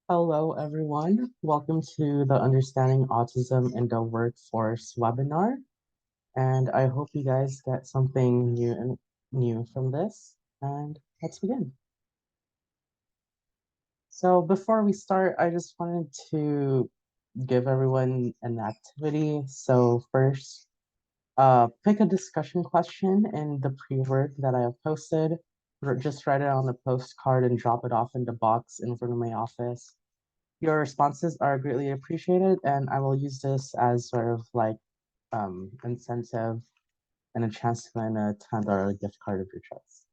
Hello, everyone. Welcome to the Understanding Autism in the Workforce webinar. And I hope you guys get something new from this. And let's begin. So before we start, I just wanted to give everyone an activity. So first, pick a discussion question in the pre-work that I have posted. Just write it on a postcard and drop it off in the box in front of my office. Your responses are greatly appreciated, and I will use this as sort of like incentive and a chance to win a $10 gift card of your choice.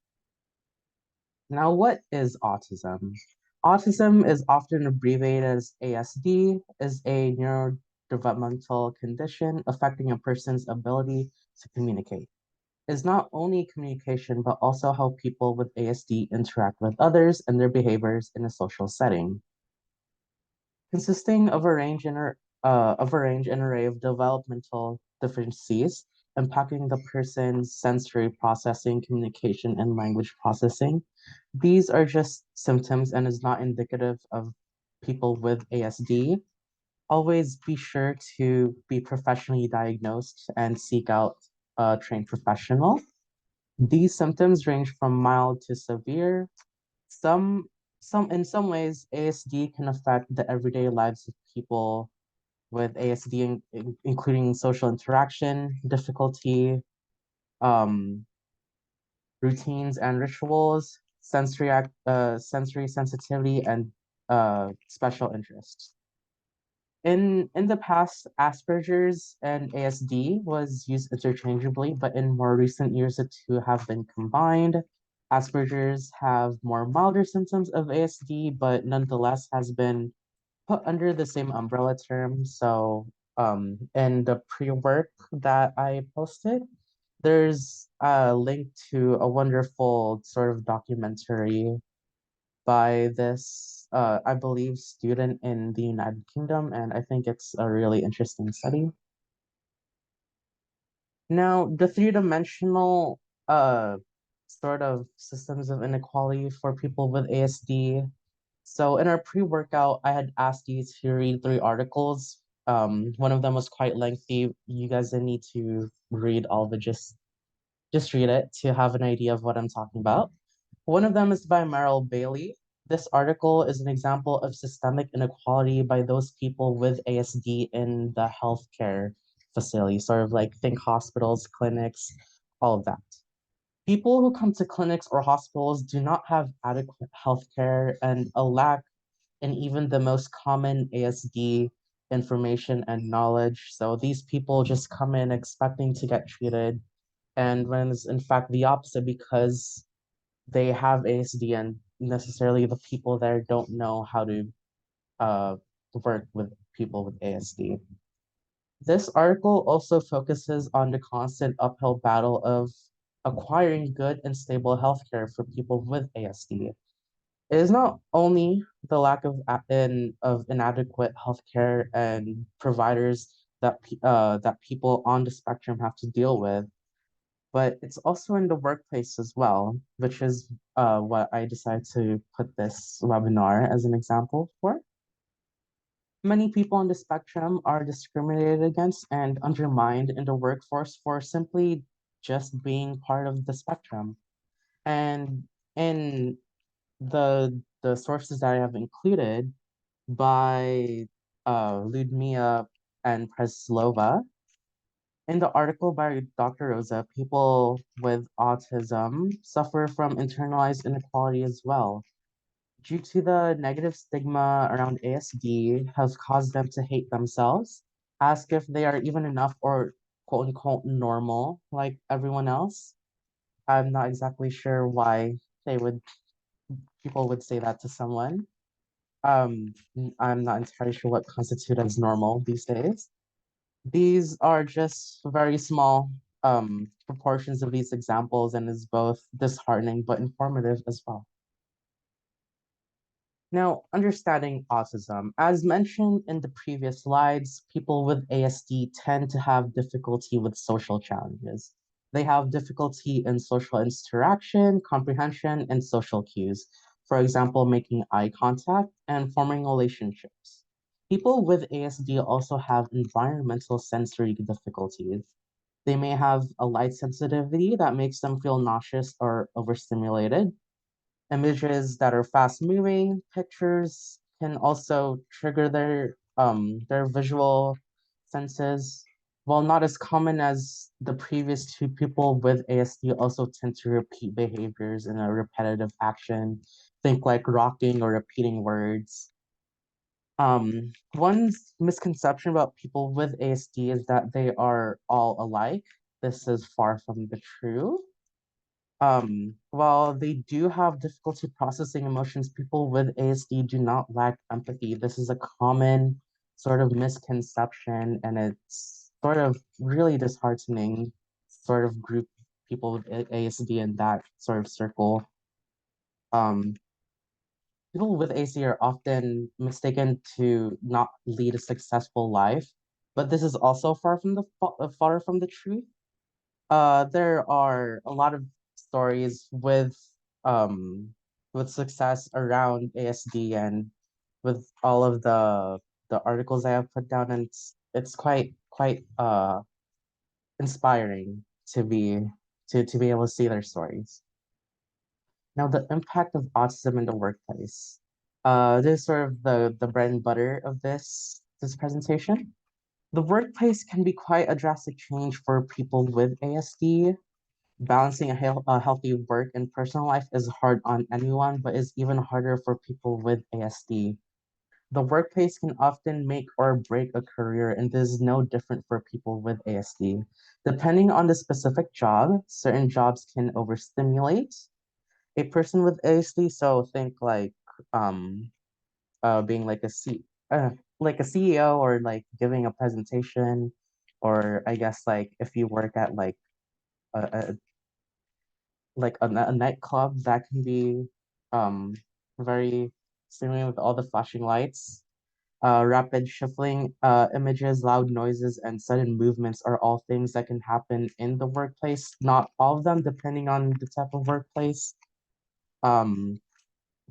Now, what is autism? Autism is often abbreviated as ASD, is a neurodevelopmental condition affecting a person's ability to communicate. It's not only communication, but also how people with ASD interact with others and their behaviors in a social setting. Consisting of a range and array of developmental deficiencies impacting the person's sensory processing, communication, and language processing. These are just symptoms and is not indicative of people with ASD. Always be sure to be professionally diagnosed and seek out a trained professional. These symptoms range from mild to severe. Some in some ways, ASD can affect the everyday lives of people with ASD, including social interaction, difficulty, um, routines and rituals, sensory sensitivity, and special interests. In the past, Asperger's and ASD was used interchangeably, but in more recent years, the two have been combined. Asperger's have more milder symptoms of ASD, but nonetheless has been put under the same umbrella term. So, in the pre-work that I posted, there's a link to a wonderful sort of documentary by this, I believe, student in the United Kingdom, and I think it's a really interesting study. Now, the three-dimensional sort of systems of inequality for people with ASD. So in our pre-workout, I had asked you to read three articles. One of them was quite lengthy. You guys didn't need to read all of it, just read it to have an idea of what I'm talking about. One of them is by Merrill Bailey. This article is an example of systemic inequality by those people with ASD in the healthcare facility, sort of like think hospitals, clinics, all of that. People who come to clinics or hospitals do not have adequate healthcare and a lack in even the most common ASD information and knowledge. So these people just come in expecting to get treated, and when it's in fact the opposite because they have ASD and necessarily the people there don't know how to uh, work with people with ASD. This article also focuses on the constant uphill battle of acquiring good and stable healthcare for people with ASD. It is not only the lack of inadequate healthcare and providers that people on the spectrum have to deal with, but it's also in the workplace as well, which is what I decided to put this webinar as an example for. Many people on the spectrum are discriminated against and undermined in the workforce for simply just being part of the spectrum. And in the sources that I have included by Ludmila and Preslova, in the article by Dr. Rosa, people with autism suffer from internalized inequality as well. Due to the negative stigma around ASD has caused them to hate themselves, ask if they are even enough or quote unquote normal like everyone else. I'm not exactly sure why they would people would say that to someone. I'm not entirely sure what constitutes as normal these days. These are just very small proportions of these examples and is both disheartening but informative as well. Now, understanding autism. As mentioned in the previous slides, people with ASD tend to have difficulty with social challenges. They have difficulty in social interaction, comprehension, and social cues. for example, making eye contact and forming relationships. People with ASD also have environmental sensory difficulties. They may have a light sensitivity that makes them feel nauseous or overstimulated. Images that are fast moving, pictures can also trigger their visual senses. While not as common as the previous two, people with ASD also tend to repeat behaviors in a repetitive action. Think like rocking or repeating words. One misconception about people with ASD is that they are all alike. This is far from the truth. While they do have difficulty processing emotions, people with ASD do not lack empathy. This is a common sort of misconception, and it's sort of really disheartening, sort of group people with ASD in that sort of circle. Um, People with ASD are often mistaken to not lead a successful life, but this is also far from the truth. There are a lot of stories with success around ASD and with all of the articles I have put down, and it's quite inspiring to be able to see their stories. Now, the impact of autism in the workplace. This is sort of the bread and butter of this presentation. The workplace can be quite a drastic change for people with ASD. Balancing a healthy work and personal life is hard on anyone, but is even harder for people with ASD. The workplace can often make or break a career, and this is no different for people with ASD. Depending on the specific job, certain jobs can overstimulate a person with ASD. So think um being like a CEO, or like giving a presentation, or I guess like if you work at like a a nightclub, that can be um very stimulating with all the flashing lights. Rapid shuffling, images, loud noises, and sudden movements are all things that can happen in the workplace. Not all of them, depending on the type of workplace. Um,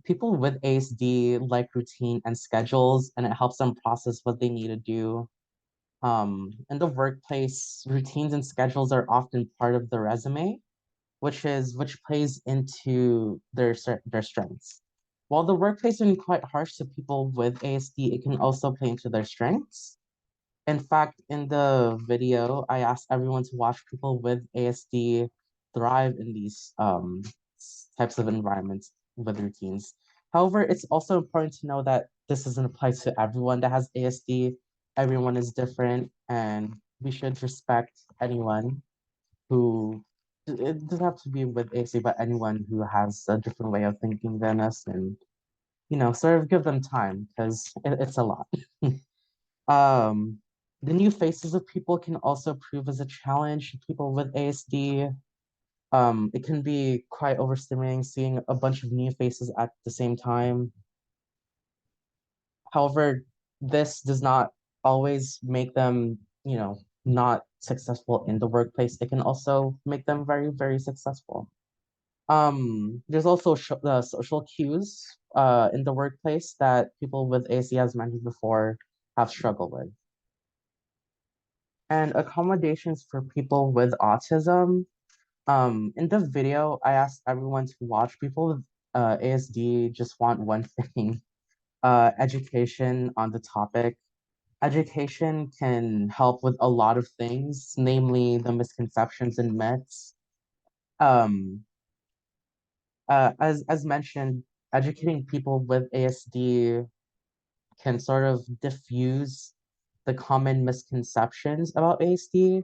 People with ASD like routine and schedules, and it helps them process what they need to do. In the workplace, routines and schedules are often part of the resume, which plays into their strengths. While the workplace can be quite harsh to people with ASD, it can also play into their strengths. In fact, in the video, I asked everyone to watch people with ASD thrive in these types of environments with routines. However, it's also important to know that this doesn't apply to everyone that has ASD. Everyone is different, and we should respect anyone who it doesn't have to be with AC, but anyone who has a different way of thinking than us, and sort of give them time because it's a lot. um, the new faces of people can also prove as a challenge. People with ASD, it can be quite overstimulating seeing a bunch of new faces at the same time. However, this does not always make them, not successful in the workplace. It can also make them very, very successful. There's also social cues in the workplace that people with ASD, as mentioned before, have struggled with. And accommodations for people with autism. In the video, I asked everyone to watch. People with ASD just want one thing, education on the topic. Education can help with a lot of things, namely the misconceptions and myths. Um, as mentioned, educating people with ASD can sort of diffuse the common misconceptions about ASD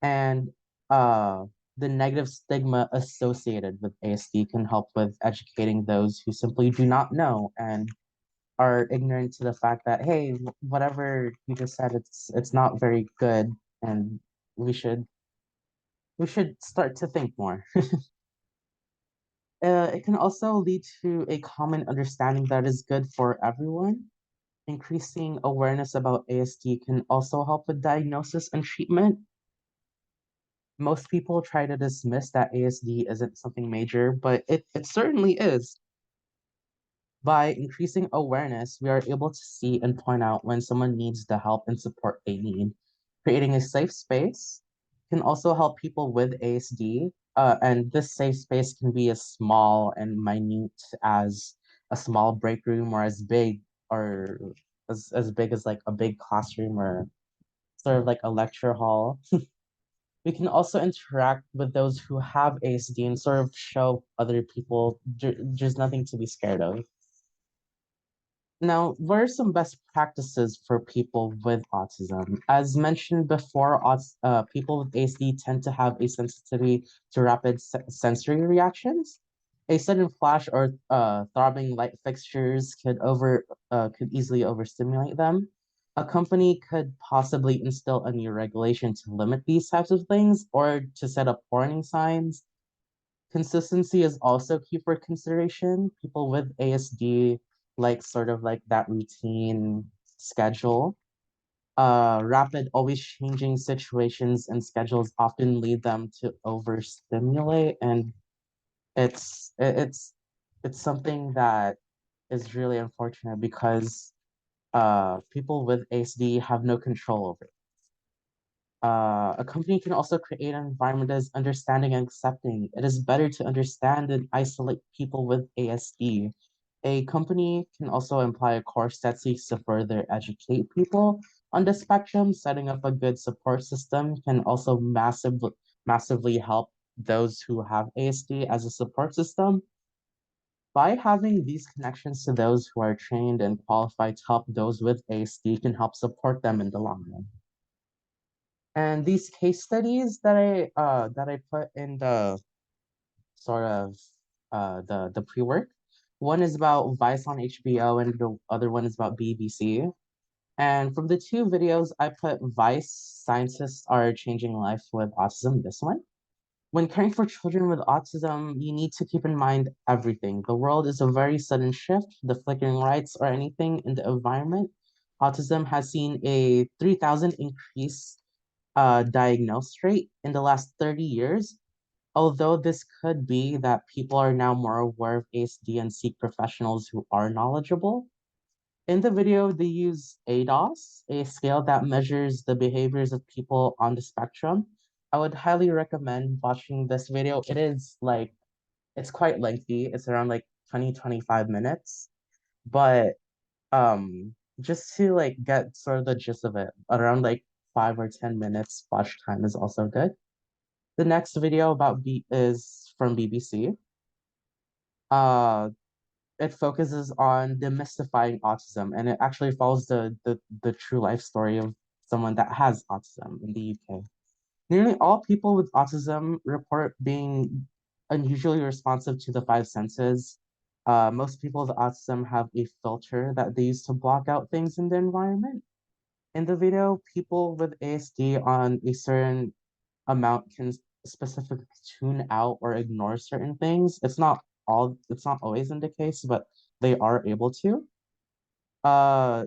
and uh, the negative stigma associated with ASD can help with educating those who simply do not know and are ignorant to the fact that, hey, whatever you just said, it's not very good, and we should we should start to think more. It can also lead to a common understanding that is good for everyone. Increasing awareness about ASD can also help with diagnosis and treatment. Most people try to dismiss that ASD isn't something major, but it certainly is. By increasing awareness, we are able to see and point out when someone needs the help and support they need. Creating a safe space can also help people with ASD, and this safe space can be as small and minute as a small break room or or as big as like a big classroom or sort of like a lecture hall. We can also interact with those who have ASD and sort of show other people there's nothing to be scared of. Now, what are some best practices for people with autism? As mentioned before, people with ASD tend to have a sensitivity to rapid sensory reactions. A sudden flash or throbbing light fixtures could easily overstimulate them. A company could possibly instill a new regulation to limit these types of things or to set up warning signs. Consistency is also key for consideration. People with ASD like sort of like that routine schedule. Rapid, always changing situations and schedules often lead them to overstimulate, and it's it- it's it's something that is really unfortunate because people with ASD have no control over it. A company can also create an environment that is understanding and accepting. It is better to understand and isolate people with ASD. A company can also imply a course that seeks to further educate people on the spectrum. Setting up a good support system can also massively help those who have ASD as a support system. By having these connections to those who are trained and qualified to help those with ASD can help support them in the long run. And these case studies that I put in the sort of the pre-work, one is about Vice on HBO and the other one is about BBC. And from the two videos, I put Vice, scientists are changing life with autism, this one. When caring for children with autism, you need to keep in mind everything. The world is a very sudden shift, the flickering lights or anything in the environment. Autism has seen a 3,000 increase diagnosed rate in the last 30 years, although this could be that people are now more aware of ASD and seek professionals who are knowledgeable. In the video, they use ADOS, a scale that measures the behaviors of people on the spectrum. I would highly recommend watching this video. It's quite lengthy. It's around like 25 minutes. But just to like get sort of the gist of it, around like 5 or 10 minutes watch time is also good. The next video is from BBC. Uh, it focuses on demystifying autism, and it actually follows the true life story of someone that has autism in the UK. Nearly all people with autism report being unusually responsive to the five senses. Most people with autism have a filter that they use to block out things in the environment. In the video, people with ASD on a certain amount can specifically tune out or ignore certain things. It's not always in the case, but they are able to.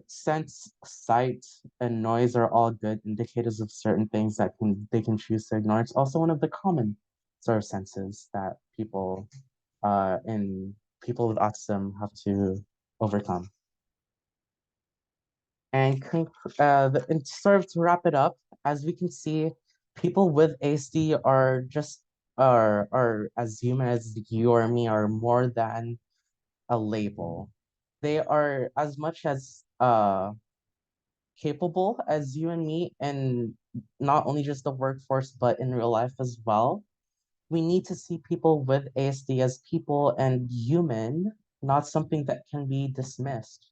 Sense, sight, and noise are all good indicators of certain things that they can choose to ignore. It's also one of the common sort of senses that in people with autism have to overcome. And sort of to wrap it up, as we can see, people with ASD are as human as you or me, are more than a label. They are as much as capable as you and me, and not only just the workforce, but in real life as well. We need to see people with ASD as people and human, not something that can be dismissed.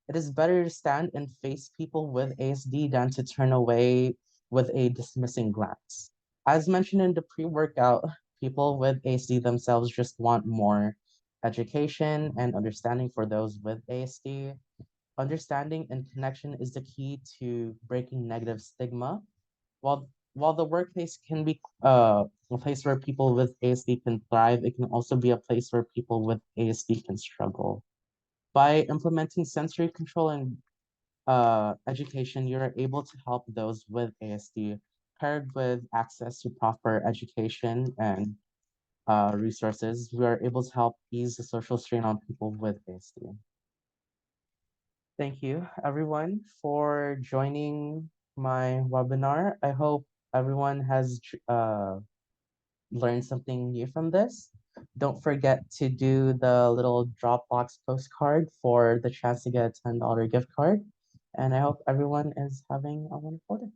It is better to stand and face people with ASD than to turn away with a dismissing glance. As mentioned in the pre-workout, people with ASD themselves just want more education and understanding for those with ASD. Understanding and connection is the key to breaking negative stigma. While the workplace can be a place where people with ASD can thrive, it can also be a place where people with ASD can struggle. By implementing sensory control and education, you're able to help those with ASD, paired with access to proper education and resources, we are able to help ease the social strain on people with ASD. Thank you, everyone, for joining my webinar. I hope everyone has learned something new from this. Don't forget to do the little Dropbox postcard for the chance to get a $10 gift card. And I hope everyone is having a wonderful day.